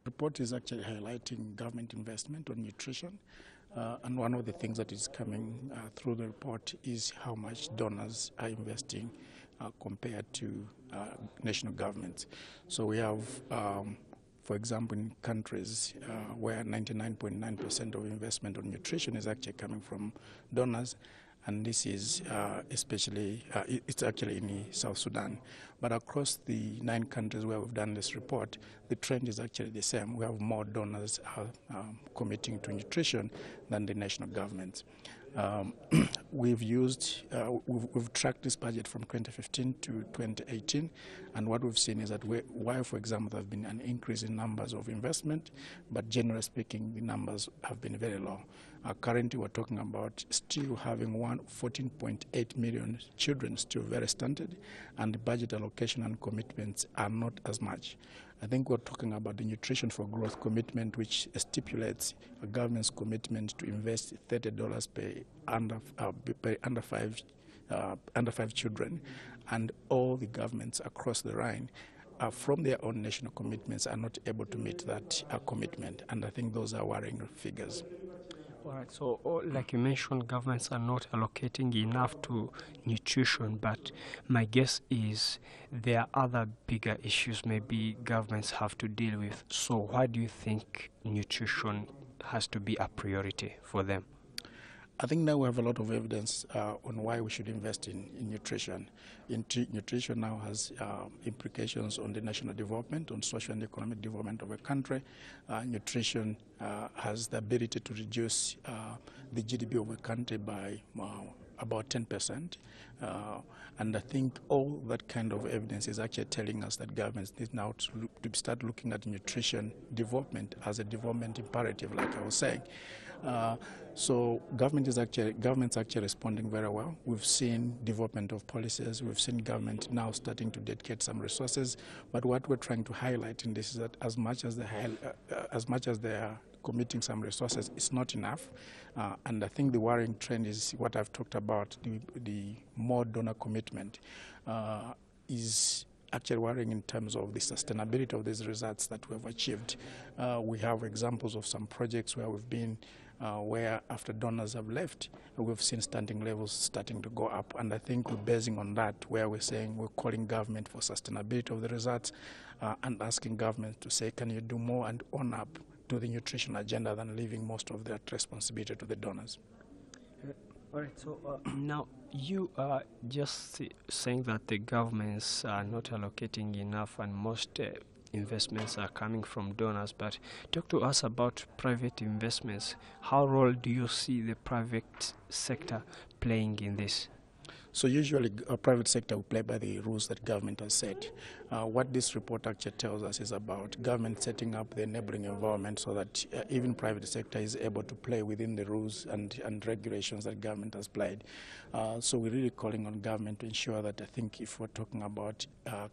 report is actually highlighting government investment on nutrition. And one of the things that is coming through the report is how much donors are investing compared to national governments. So we have, for example, in countries where 99.9% of investment on nutrition is actually coming from donors, and this is it's actually in South Sudan. But across the 9 countries where we've done this report, the trend is actually the same. We have more donors committing to nutrition than the national governments. We've tracked this budget from 2015 to 2018, and what we've seen is that while, for example, there have been an increase in numbers of investment, but generally speaking, the numbers have been very low. Currently, we're talking about still having 14.8 million children still very stunted, and the budget allocation and commitments are not as much. I think we're talking about the Nutrition for Growth commitment, which stipulates a government's commitment to invest $30 per under 5 children, and all the governments across the Rhine from their own national commitments are not able to meet that commitment, and I think those are worrying figures. All right, so like you mentioned, governments are not allocating enough to nutrition, but my guess is there are other bigger issues maybe governments have to deal with. So why do you think nutrition has to be a priority for them? I think now we have a lot of evidence on why we should invest in nutrition. Nutrition now has implications on the national development, on social and economic development of a country. Nutrition has the ability to reduce the GDP of a country by about 10%. And I think all that kind of evidence is actually telling us that governments need now to start looking at nutrition development as a development imperative, like I was saying. So government's actually responding very well. We've seen development of policies. We've seen government now starting to dedicate some resources. But what we're trying to highlight in this is that as much as they are committing some resources, it's not enough. And I think the worrying trend is what I've talked about, the more donor commitment is actually worrying in terms of the sustainability of these results that we have achieved. We have examples of some projects where we've been where after donors have left, we've seen stunting levels starting to go up. And I think we're basing on that, where we're saying we're calling government for sustainability of the results and asking government to say, can you do more and own up to the nutrition agenda than leaving most of that responsibility to the donors. All right, so now you are just saying that the governments are not allocating enough and most investments are coming from donors, but talk to us about private investments. How role do you see the private sector playing in this? So usually a private sector will play by the rules that government has set. What this report actually tells us is about government setting up the enabling environment so that even private sector is able to play within the rules and regulations that government has played. So we're really calling on government to ensure that, I think if we're talking about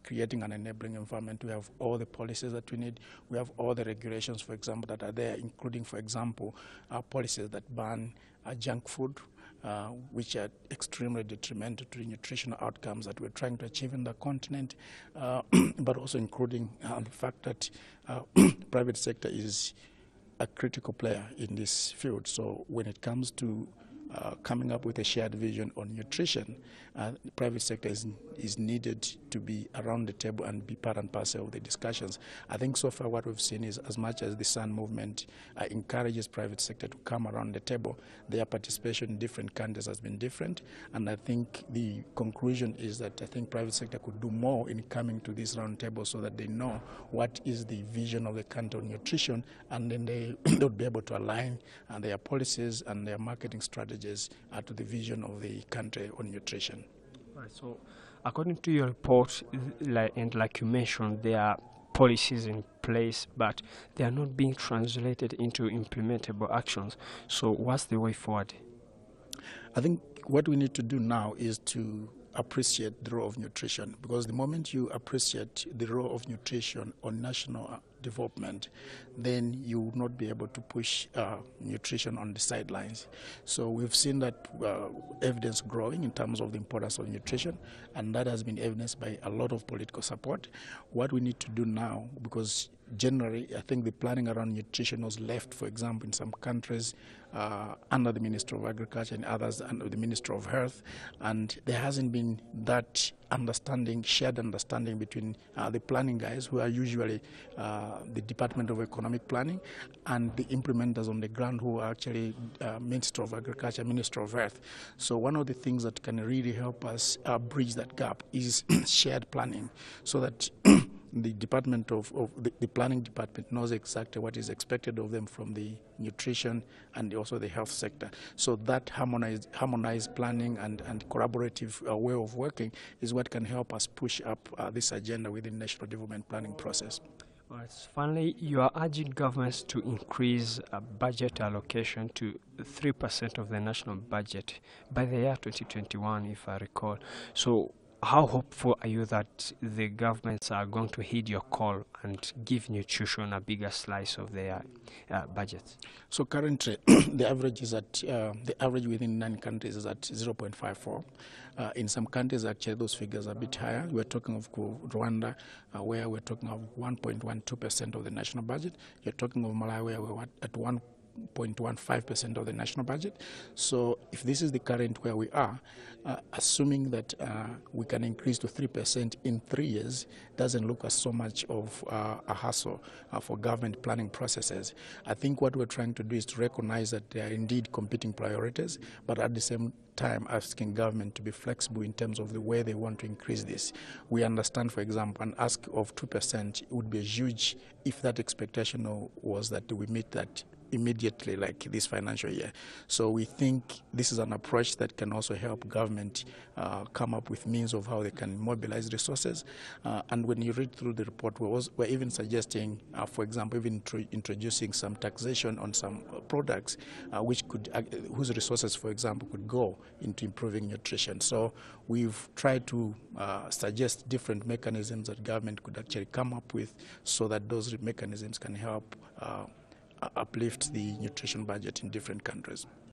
creating an enabling environment, we have all the policies that we need. We have all the regulations, for example, that are there, including, for example, policies that ban junk food, which are extremely detrimental to the nutritional outcomes that we're trying to achieve in the continent, but also including the fact that private sector is a critical player in this field. So when it comes to coming up with a shared vision on nutrition, the private sector is needed to be around the table and be part and parcel of the discussions. I think so far what we've seen is, as much as the SUN movement encourages private sector to come around the table, their participation in different countries has been different. And I think the conclusion is that I think private sector could do more in coming to this round table so that they know what is the vision of the country on nutrition, and then they would be able to align their policies and their marketing strategies to the vision of the country on nutrition. Right, so according to your report, like you mentioned, there are policies in place, but they are not being translated into implementable actions. So what's the way forward? I think what we need to do now is to appreciate the role of nutrition, because the moment you appreciate the role of nutrition on national development, then you will not be able to push nutrition on the sidelines. So we've seen that evidence growing in terms of the importance of nutrition, and that has been evidenced by a lot of political support. What we need to do now, because generally, I think the planning around nutrition was left, for example, in some countries under the Ministry of Agriculture and others under the Ministry of Health, and there hasn't been that understanding, shared understanding between the planning guys, who are usually the Department of Economic Planning, and the implementers on the ground, who are actually Ministry of Agriculture, Ministry of Health. So one of the things that can really help us bridge that gap is shared planning, so that the department of the planning department knows exactly what is expected of them from the nutrition and also the health sector. So that harmonized planning and collaborative way of working is what can help us push up this agenda within national development planning process. All right. Finally, you are urging governments to increase budget allocation to 3% of the national budget by the year 2021, if I recall. So how hopeful are you that the governments are going to heed your call and give nutrition a bigger slice of their budgets? So currently, the average is at the average within 9 countries is at 0.54. In some countries, actually, those figures are a bit higher. We're talking of Rwanda, where we're talking of 1.12% of the national budget. You're talking of Malawi, where we're at 1.15% of the national budget. So if this is the current where we are, assuming that we can increase to 3% in 3 years, doesn't look as so much of a hassle for government planning processes. I think what we're trying to do is to recognize that there are indeed competing priorities, but at the same time asking government to be flexible in terms of the way they want to increase this. We understand, for example, an ask of 2% would be huge if that expectation was that we meet that immediately, like this financial year. So we think this is an approach that can also help government come up with means of how they can mobilize resources. And when you read through the report, we're even suggesting, for example, even introducing some taxation on some products which could, whose resources, for example, could go into improving nutrition. So we've tried to suggest different mechanisms that government could actually come up with, so that those mechanisms can help uplift the nutrition budget in different countries.